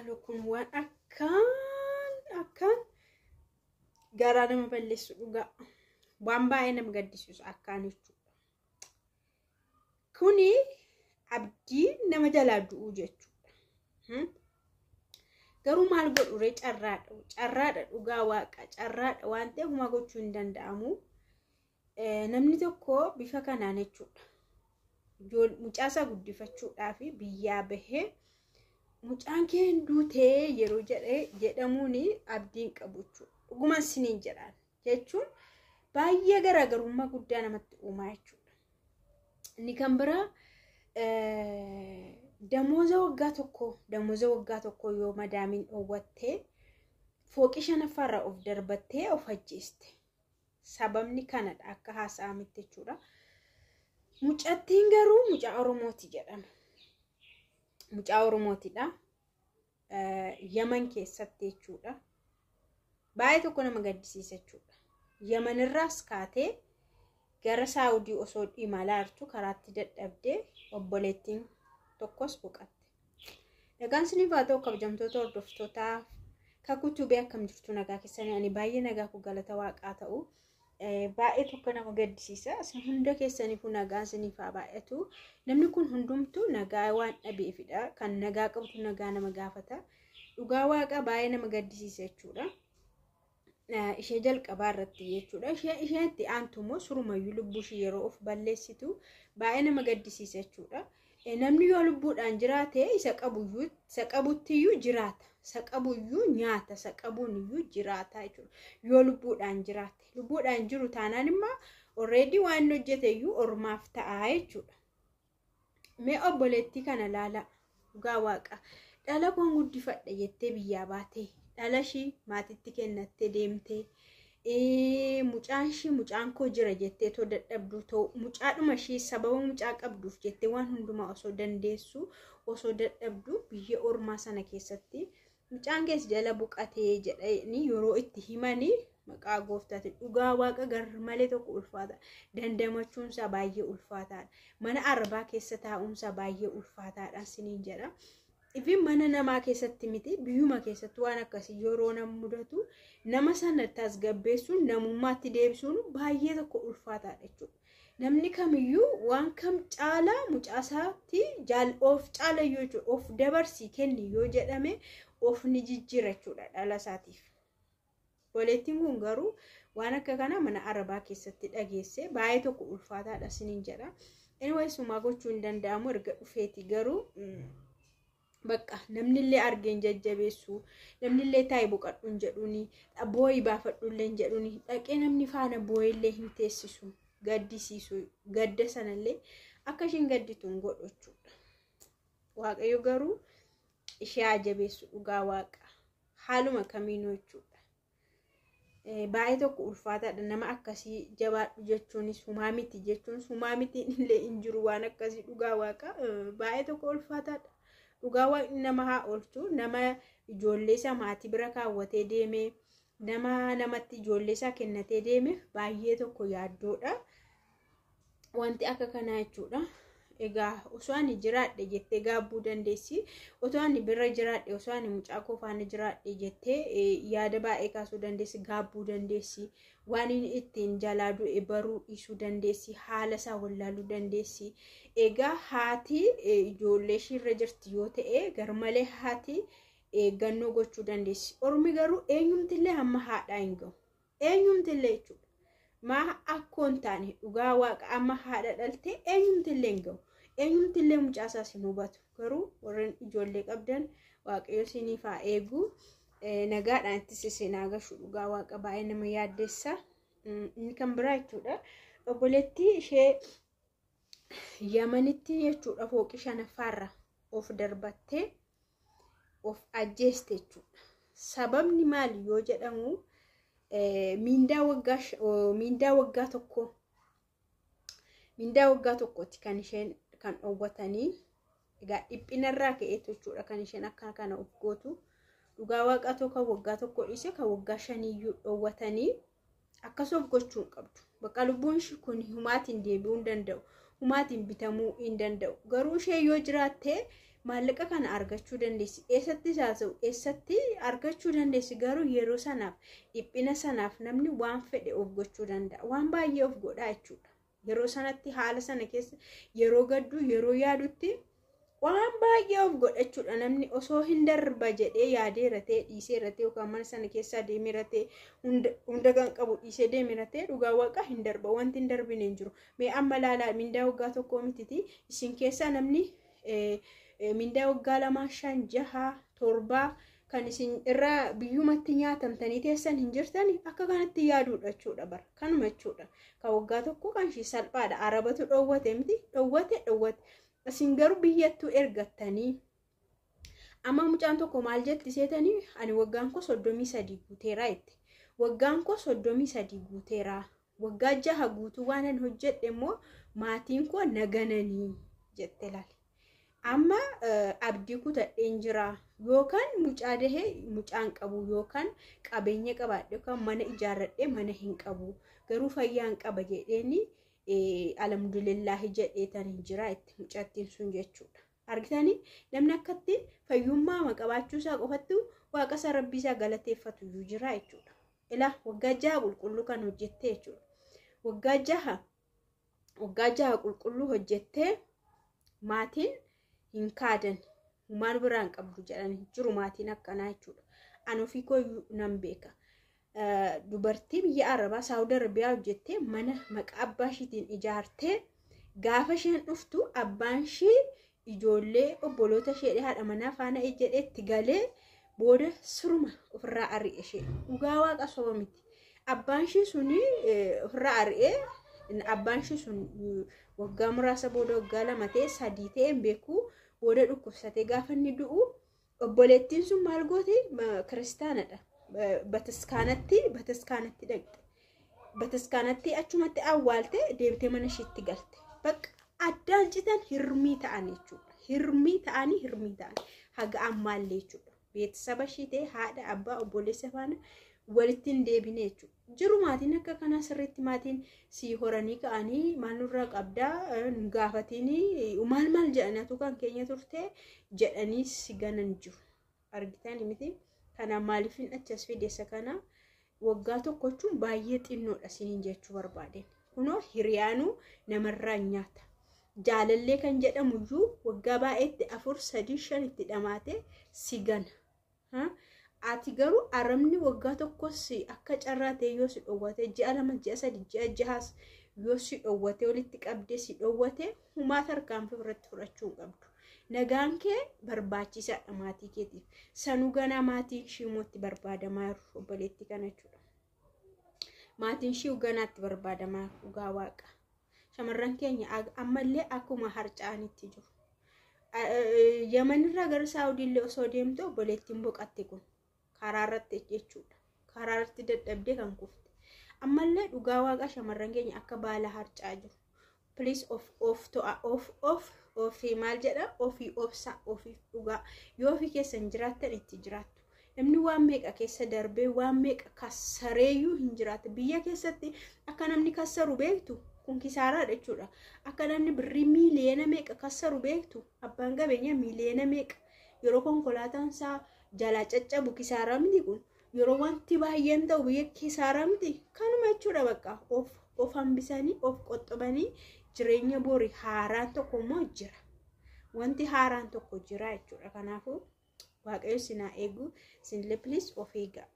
Ilaalo kun waan akkaan garaa nama balleessu dhugaa. Waan baay'ee nama gaddisiisu akkaan jechuudha. Kuni abdii nama jalaa du'uu jechuudha. Garuu maal godhure carraadha dhugaa waaqa carraadha waan ta'eef huma gochuu hin danda'amu. Namni tokko bifa kanaan jechuudha. Mucaasaa guddifachuudhaaf biyyaa bahee mucaan kee duutee yeroo jedhamuun abdiin qabu jechuudha. Dhugumaan siniin jedhaan jechuun baay'ee garaagarummaa guddaa namatti uumaa jechuudha. Inni kan biraa damooza waggaa tokko yoo madaamiin dhoowwattee fooqii 5ffaarra of darbattee of ajjeeste. Sababni kanadha akka haasa'ametti jechuudha. Mucattiin garuu mucaa Oromooti jedhama. Mucaa Oromootidha. Yaman keessatti jechuudha. Baay'ee tokko nama gaddisiisa jechuudha. Yaman irraas kaatee gara Saawudii osoo imalaa jirtu karaatti dadhabdee obboleettiin tokkos boqatte. Nagaan siniif haa ta'u kabajamtoota hordoftootaa kakutubee akkam jirtu nagaa keessanii ani baay'ee nagaa ku galata waaqaa ta'u. Baay'ee tokko nama gaddisiisa. Asin hunda keessaniifuu nagaan siniif haa baay'atu. Namni kun hundumtuu nagaa waan dhabeefidha. Kan nagaa qabdu nagaa nama gaafata. Dhugaa waaqa baay'ee nama gaddisiisa jechuudha. Ishee jalqabaa irratti jechuudha. Isheen itti aantu immoo surumayyuu lubbuu ishee yeroo of balleessitu baay'ee nama gaddisiisa jechuudha. Namni yoo lubbuudhaan jiraate isa qabuttiyyuu jiraata. Isa qabuyyuu nyaata. Isa qabuuniyyuu jiraata jechuudha. Yoo lubbuudhaan jiraate. Lubbuudhaan jiru taanaan immoo already waan hojjeteyyuu ormaaf ta'a jechuudha. Mee obboleettii kana laala dhugaa waaqa. Dhala koon guddifadha jettee biyyaa baatee. Dhala ishii maatitti kennattee deemtee. Mucaan koo jira jettee too dadhabdu ta'u mucaadhuma ishii sababa mucaa qabduuf jettee waan hundumaa osoo dandeessu osoo dadhabdu biyya ormaa sana keessatti mucaan keessa jala buqatee jedhanii yeroo itti himanii maqaa gooftaatti dhugaa waaqa gar malee tokko ulfaata. Dandamachuunsa baay'ee ulfaataadha. Mana arbaa keessa taa'umsa baay'ee ulfaataadha siniin jedha. Ifin mana namaa keessatti miti biyyuma keessatti waan akkasii yeroo nama mudatu nama sana tasgabbeessuun namummaatti deebisuun baay'ee tokko ulfaataadha jechuudha. Namni kamiyyuu waan kam caalaa mucaasaatti of caalayyuu jechuudha. Of dabarsii kenni yoo jedhame of ni jijjiira jechuudha dhala isaatiif. Obboleettiin kun garuu waan akka kana mana arbaa keessatti dhageesse baay'ee tokko ulfaataadha siniin jedha. Anyways sumaa gochuu hin danda'amu erga dhufeeti garuu bakka namnillee argeen jajjabeessu namnillee taa'ee boqadhuun jedhuuni boo'ii baafadhuullee jedhuuni dhaqee namni faana boo'illee hin teessisu gaddisiisu gadda sanallee akka ishiin gaddituun godhu jechuudha. Waaqayyo garuu ishee ajabeessu dhugaa waaqa haaluma kamiinuu jechuudha. Baay'ee tokko ulfaataadha nama akkasii jabaadhu jechuunis humaa miti jechuun humaa miti illee hin jiru waan akkasii dhugaa waaqa baay'ee tokko ulfaataadha. Dhugaa waaqni nama haa oolchu nama ijoollee isaa maatii bira kaawwatee deeme nama namatti ijoollee isaa kennatee deeme baay'ee tokko yaaddoodha. Wanti akka kanaa jechuudha. Egaa osoo ani jiraadhe jettee gaabbuu dandeessi. Osoo ani bira jiraadhe osoo ani mucaa koo faana jiraadhe jettee yaada baay'ee kaasuu dandeessi gaabbuu dandeessi. Waan inni ittiin jalaa du'e baruu dhiisuu dandeessi. Haala isaa wallaaluu dandeessi. Egaa haati ijoollee ishiirra jirti yoo ta'e garmalee haati eeggannoo gochuu dandeessi. Ormi garuu eenyumtillee hamma haadhaa hin gahu. Eenyumtillee jechuudha. Maa akkoon taane dhugaa waaqa amma haadha dhalte eenyumtillee hin gahu. Eenyumtillee mucaasaa sin hubatu. Garuu warreen ijoollee qabdan waaqayyo siniif haa eegu. Nagaadhaan itti siseenaa gashu dhugaa waaqa baay'ee nama yaaddeessa. Inni kan biraa jechuudha. Obboleettii ishee Yamanitti jechuudha fooqii 5ffaarra of darbattee of ajjeeste jechuudha. Sababni maali yoo jedhamu mindaa waggaa tokkotti kan isheen kan dhoowwatanii egaa dhiphinarraa ka'eetu jechuudha kan isheen akka kana of gootu. Dhugaa waaqaa tokko waggaa tokko dhiise kan waggaa 5 dhoowwatanii akkasuma gochuu qabdu. Bakka lubbuun ishee kun humaatiin deebi'uu hin danda'u. Humaatiin bitamuu hin danda'u. Garuu ishee yoo jiraatte maallaqa kana argachuu dandeessi. Eessatti saasa'u eessatti argachuu dandeessi garuu yeroo sanaaf dhiphina sanaaf namni waan fedhe of gochuu danda'a. Waan baay'ee of godhaa jechuudha. Yeroo sanatti haala sana keessa yeroo gaddu yeroo yaadutti waan baay'ee of godhachuudha. Namni osoo hin darba jedhee yaadee ratee dhiisee ratee yookaan mana sana keessa deemee ratee hunda kan qabu dhiisee deemee ratee dhugaa waaqa hin darba. Wanti hin darbine hin jiru. Mee amma laalaa mindaa waggaa tokkoo mititi isin keessa namni mindaa waggaa 2, 5, 6, 7 kan isin irraa biyyumatti nyaatamtanii teessan hin jirtani akka kanatti yaaduudha jechuudha bara. Kanuma jechuudha. Kan waggaa tokko kan ishii salphaadha. Arabatu dhoowwate miti dhoowwate. Isin garuu biyyattuu ergattanii amma mucaan tokko maal jetti seetanii ani waggaan koo 33 guuteeraa itti. Waggaan koo 33 guuteeraa. Waggaa 6 guutuu waan an hojjedhe immoo maatiin koo nagananii jette laali. Amma abdii kutadheen jira yookaan mucaa dahee mucaan qabu yookaan qabeenya qabaadhe yookaan mana ijaarradhee mana hin qabu garuu fayyaan qaba jedheeni alhamdulillahi jedheetan hin jira itti mucattiin sun jechuudha. Argitanii namni akkatti fayyummaa qabaachuu isaa qofattu waaqa isaa rabbii isaa galateeffatu iyyuu jira jechuudha. Ilaa waggaa 6 qulqulluu kan hojjettee jechuudha. Waggaa 6 qulqulluu hojjettee maatiin hin kaadan maal biraan qabdu jedhanii jiru maatiin akkanaa jechuudha. Ani ofii koo nan beeka. Dubartii biyya Arabaa Saawud Arabiyaa hojjettee mana maqaa abbaa ishiitiin ijaartee gaafa isheen dhuftu abbaan ishii ijoollee obboloota ishee haadha manaa faana jedheetti galee booda suruma ofirraa ari'e ishee. Dhugaa waaqa soba miti. Abbaan ishii suni ofirraa ari'ee abbaan ishii sun waggaa muraasa booda waggaa 2 ta'e 3 ta'e hin beeku booda dhukkubsatee gaafa inni du'u obboleettiin sun maal goote kiristaanadha. Bataskaanatti dhaqxe. Bataskaanatti achumatti awwaalte deebitee mana ishiitti galte. Bakka addaan citan hirmii ta'an jechuudha. Hirmii ta'an haga ammaallee jechuudha. Beeksisa ishii ta'e haadha abbaa obboleessa faana walitti hin deebine jechuudha. Jiru maatiin akka kanaa sirriitti maatiin si horanii ka'anii maal nurraa qabdaa nu gaafatanii maal jedhaniitu kan keenya turte jedhanii si ganan jiru. Argitan miti. Kana maaliif hin achas fideessa kana waggaa tokkochuun baay'ee xinnoodha siniin jechuu barbaade. Kunoo hiriyaanuu namarraa nyaata. Jaalallee kan jedhamu iyyuu waggaa baay'eetti 4, 3, 5 itti dhamaate si gana. Ati garuu arabni waggaa tokkos akka carraa ta'e yoo si dhoowwate 6, 2, 3, 6 yoo si dhoowwate walitti qabdee si dhoowwate humaa tarkaanfii irratti fudhachuu hin qabdu. Nagaan kee barbaachisaadha maatii keetiif. Sanuu ganaa maatiin ishii mootti barbaadamaa jiru obboleetti kana jechuudha. Maatiin ishii ganaatti barbaadamaa dhugaa waaqa. Shamarran keenya ammallee akkuma harca'anitti jiru. Yamanirraa gara Saawudiillee osoo deemte obboleettiin boqatte kun karaa irratti jechuudha. Karaa irratti dadhabdee kan kufte. Ammallee dhugaa waaqa shamarran keenya akka baala harca'aa jiru. Please of maal jedha ofii obsa ofii dhugaa yoo ofii keessan jiraattan itti jiraattu. Namni waan meeqa keessa darbee waan meeqa kassareeyyuu hin jiraatu. Biyya keessatti akka namni kassaru beektu kun kisaaraadha jechuudha. Akka namni birrii miiliyoona meeqa kassaru beektu abbaan qabeenya miiliyoona meeqa yeroo konkolaataan isaa jalaa caccabu kisaaraa miti kun yeroo wanti baay'een ta'u biyya kisaaraa miti kanuma jechuudha. Bakka of hambisanii of qoxxobanii jireenya borii haaraan tokko immoo jira. Wanti haaraan tokko jira jechuudha. Kanaafuu waaqayyo sinaa eegu sinillee please of eegaa.